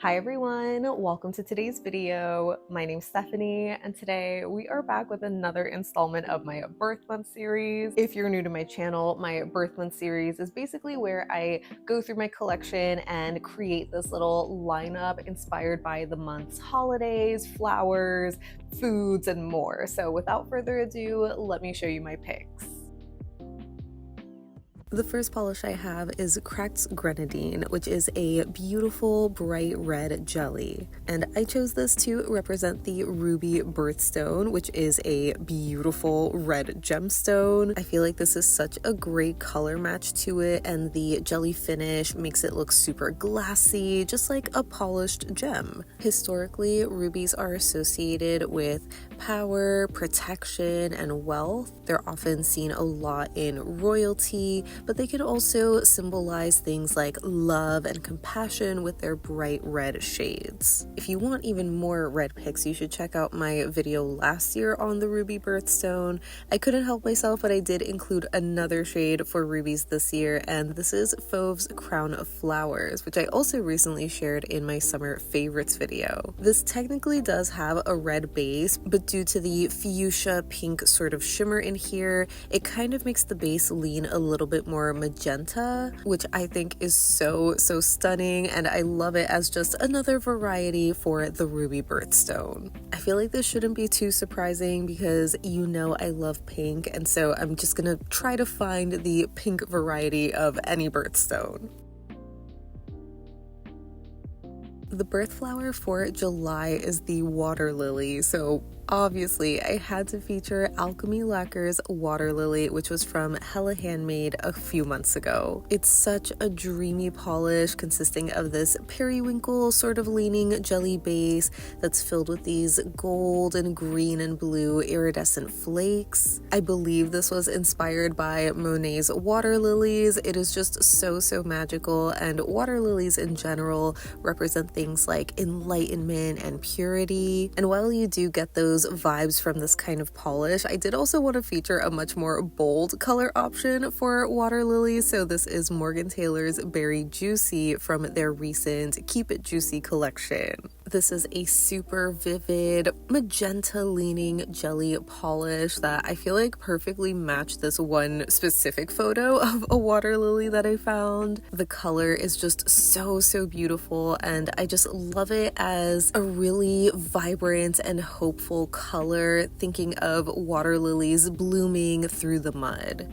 Hi everyone, welcome to today's video. My name's Stephanie and today we are back with another installment of my birth month series. If you're new to my channel, my birth month series is basically where I go through my collection and create this little lineup inspired by the month's holidays, flowers, foods, and more. So without further ado, let me show you my picks. The first polish I have is Cracked Grenadine, which is a beautiful bright red jelly. And I chose this to represent the ruby birthstone, which is a beautiful red gemstone. I feel like this is such a great color match to it, and the jelly finish makes it look super glassy, just like a polished gem. Historically, rubies are associated with power, protection, and wealth. They're often seen a lot in royalty, but they can also symbolize things like love and compassion with their bright red shades. If you want even more red picks, you should check out my video last year on the ruby birthstone. I couldn't help myself, but I did include another shade for rubies this year, and this is Fauve's Crown of Flowers, which I also recently shared in my summer favorites video. This technically does have a red base, but due to the fuchsia pink sort of shimmer in here, it kind of makes the base lean a little bit more magenta, which I think is so stunning, and I love it as just another variety for the ruby birthstone. I feel like this shouldn't be too surprising because you know I love pink, and so I'm just gonna try to find the pink variety of any birthstone. The birth flower for July is the water lily, so obviously I had to feature Alchemy Lacquers Water Lily, which was from Hella Handmade a few months ago. It's such a dreamy polish consisting of this periwinkle sort of leaning jelly base that's filled with these gold and green and blue iridescent flakes. I believe this was inspired by Monet's water lilies. It is just so magical, and water lilies in general represent things like enlightenment and purity. And while you do get those vibes from this kind of polish, I did also want to feature a much more bold color option for water lilies, so this is Morgan Taylor's Berry Juicy from their recent Keep It Juicy collection. This is a super vivid magenta leaning jelly polish that I feel like perfectly matched this one specific photo of a water lily that I found. The color is just so beautiful, and I just love it as a really vibrant and hopeful color, thinking of water lilies blooming through the mud.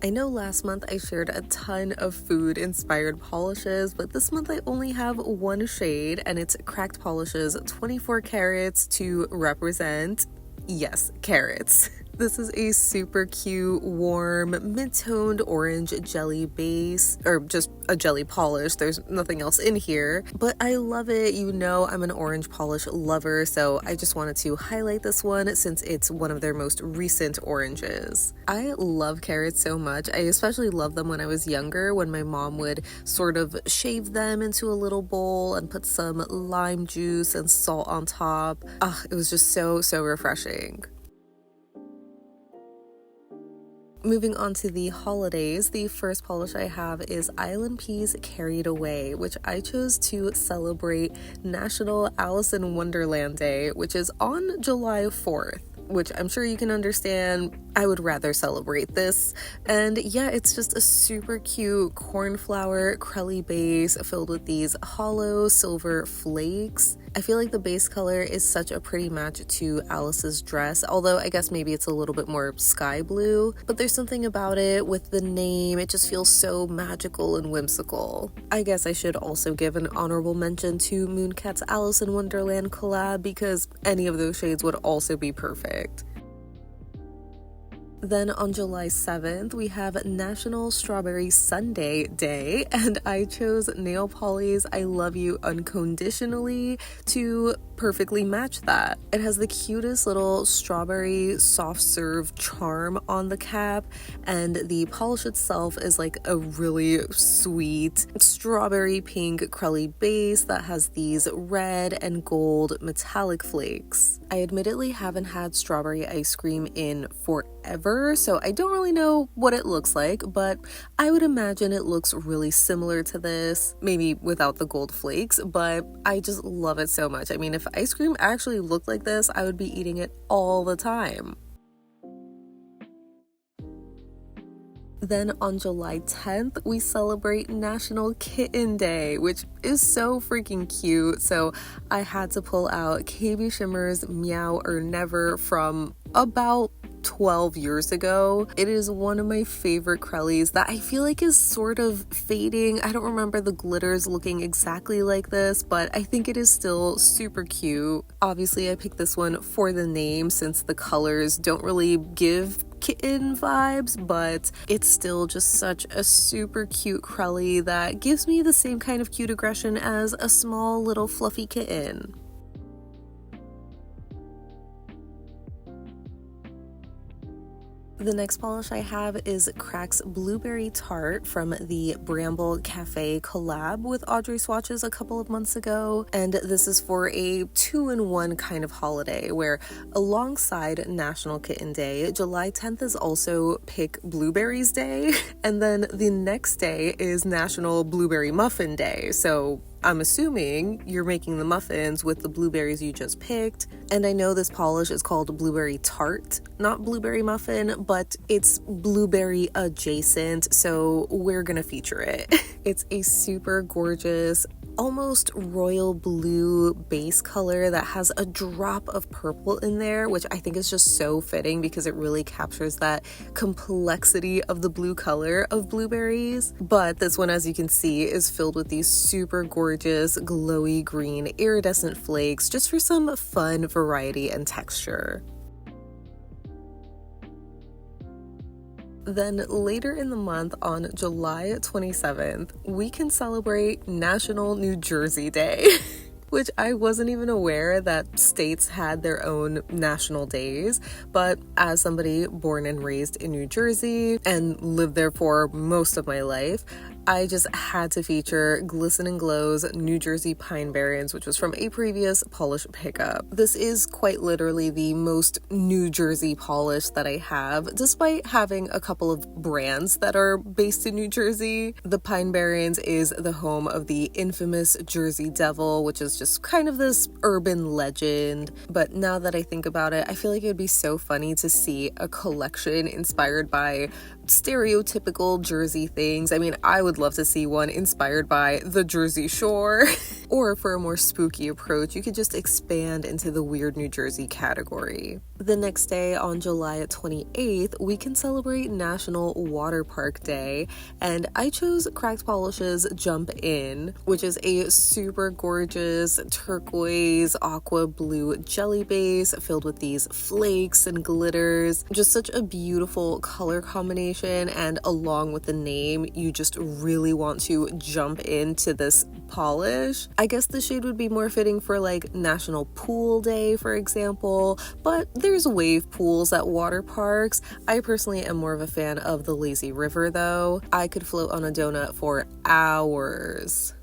I know last month I shared a ton of food inspired polishes, but this month I only have one shade, and it's Cracked Polishes 24 carats to represent, yes, carrots. This is a super cute, warm, mid-toned orange jelly base, or just a jelly polish. There's nothing else in here, but I love it. You know I'm an orange polish lover, so I just wanted to highlight this one since it's one of their most recent oranges. I love carrots so much. I especially love them when I was younger, when my mom would sort of shave them into a little bowl and put some lime juice and salt on top. It was just so refreshing. Moving on to the holidays, the first polish I have is ILNP's Carried Away, which I chose to celebrate National Alice in Wonderland Day, which is on July 4th. Which I'm sure you can understand, I would rather celebrate this. And yeah, it's just a super cute cornflower crelly base filled with these hollow silver flakes. I feel like the base color is such a pretty match to Alice's dress, although I guess maybe it's a little bit more sky blue, but there's something about it with the name, it just feels so magical and whimsical. I guess I should also give an honorable mention to Mooncat's Alice in Wonderland collab, because any of those shades would also be perfect. Then on July 7th, we have National Strawberry Sundae Day, and I chose Nailpollies I Love You Unconditionally to perfectly match that. It has the cutest little strawberry soft serve charm on the cap, and the polish itself is like a really sweet strawberry pink crelly base that has these red and gold metallic flakes. I admittedly haven't had strawberry ice cream in forever, never, so I don't really know what it looks like, but I would imagine it looks really similar to this, maybe without the gold flakes, but I just love it so much. I mean, if ice cream actually looked like this, I would be eating it all the time. Then on July 10th, we celebrate National Kitten Day, which is so freaking cute. So I had to pull out KBShimmer's Meow or Never from about 12 years ago. It is one of my favorite Crellies that I feel like is sort of fading. I don't remember the glitters looking exactly like this, but I think it is still super cute. Obviously, I picked this one for the name since the colors don't really give kitten vibes, but it's still just such a super cute Crelly that gives me the same kind of cute aggression as a small little fluffy kitten. The next polish I have is Crack's Blueberry Tart from the Bramble Cafe collab with Audrey Swatches a couple of months ago, and this is for a 2-in-1 kind of holiday where alongside National Kitten Day, July 10th is also Pick Blueberries Day, and then the next day is National Blueberry Muffin Day, so I'm assuming you're making the muffins with the blueberries you just picked. And I know this polish is called Blueberry Tart, not Blueberry Muffin, but it's blueberry adjacent, so we're gonna feature it. It's a super gorgeous, almost royal blue base color that has a drop of purple in there, which I think is just so fitting because it really captures that complexity of the blue color of blueberries. But this one, as you can see, is filled with these super gorgeous glowy green iridescent flakes just for some fun variety and texture. Then later in the month, on July 27th, we can celebrate National New Jersey Day, which I wasn't even aware that states had their own national days, but as somebody born and raised in New Jersey and lived there for most of my life, I just had to feature Glisten and Glow's New Jersey Pine Barrens, which was from a previous polish pickup. This is quite literally the most New Jersey polish that I have, despite having a couple of brands that are based in New Jersey. The Pine Barrens is the home of the infamous Jersey Devil, which is just kind of this urban legend. But now that I think about it, I feel like it would be so funny to see a collection inspired by stereotypical Jersey things. I mean, I would love to see one inspired by the Jersey Shore. Or for a more spooky approach, you could just expand into the weird New Jersey category. The next day, on July 28th, we can celebrate National Water Park Day, and I chose Cracked Polish's Jump In, which is a super gorgeous turquoise aqua blue jelly base filled with these flakes and glitters. Just such a beautiful color combination, and along with the name, you just really want to jump into this polish. I guess the shade would be more fitting for like National Pool Day, for example, but there's wave pools at water parks. I personally am more of a fan of the lazy river though. I could float on a donut for hours.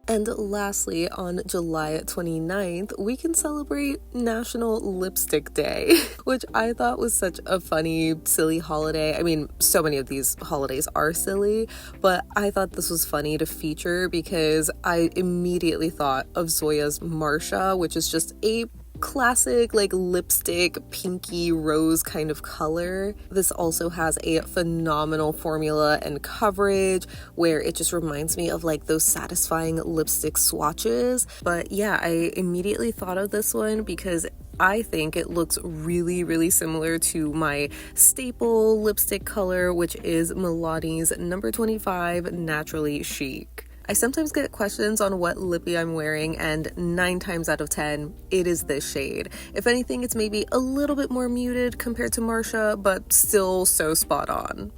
And lastly, on July 29th, we can celebrate National Lipstick Day, which I thought was such a funny, silly holiday. I mean, so many of these holidays are silly, but I thought this was funny to feature because I immediately thought of Zoya Marcia, which is just a classic like lipstick pinky rose kind of color. This also has a phenomenal formula and coverage where it just reminds me of like those satisfying lipstick swatches. But yeah, I immediately thought of this one because I think it looks really, really similar to my staple lipstick color, which is Milani's number 25 Naturally Chic. I sometimes get questions on what lippy I'm wearing, and 9 times out of 10, it is this shade. If anything, it's maybe a little bit more muted compared to Marcia, but still so spot on.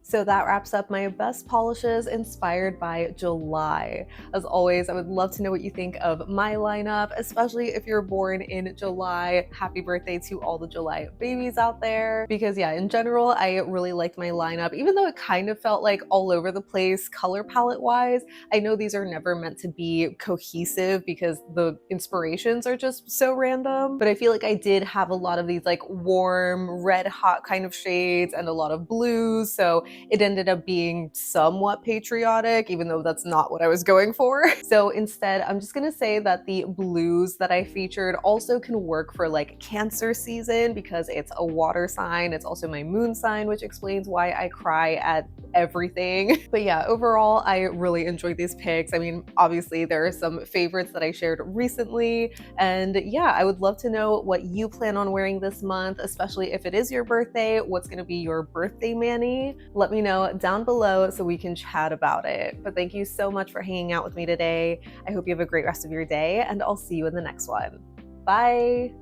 So that wraps up my best polishes inspired by July. As always, I would love to know what you think of my lineup, especially if you're born in July. Happy birthday to all the July babies out there. Because yeah, in general, I really liked my lineup, even though it kind of felt like all over the place color palette wise. I know these are never meant to be cohesive because the inspirations are just so random, but I feel like I did have a lot of these like warm, red hot kind of shades and a lot of blues. So it ended up being somewhat patriotic, even though that's not what I was going for. So instead, I'm just gonna say that the blues that I featured also can work for like Cancer season because it's a water sign. It's also my moon sign, which explains why I cry at everything. But yeah, overall, I really enjoyed these picks. I mean, obviously there are some favorites that I shared recently, and yeah, I would love to know what you plan on wearing this month, especially if it is your birthday. What's gonna be your birthday mani? Let me know down below so we can chat about it. But thank you so much for hanging out with me today. I hope you have a great rest of your day, and I'll see you in the next one. Bye!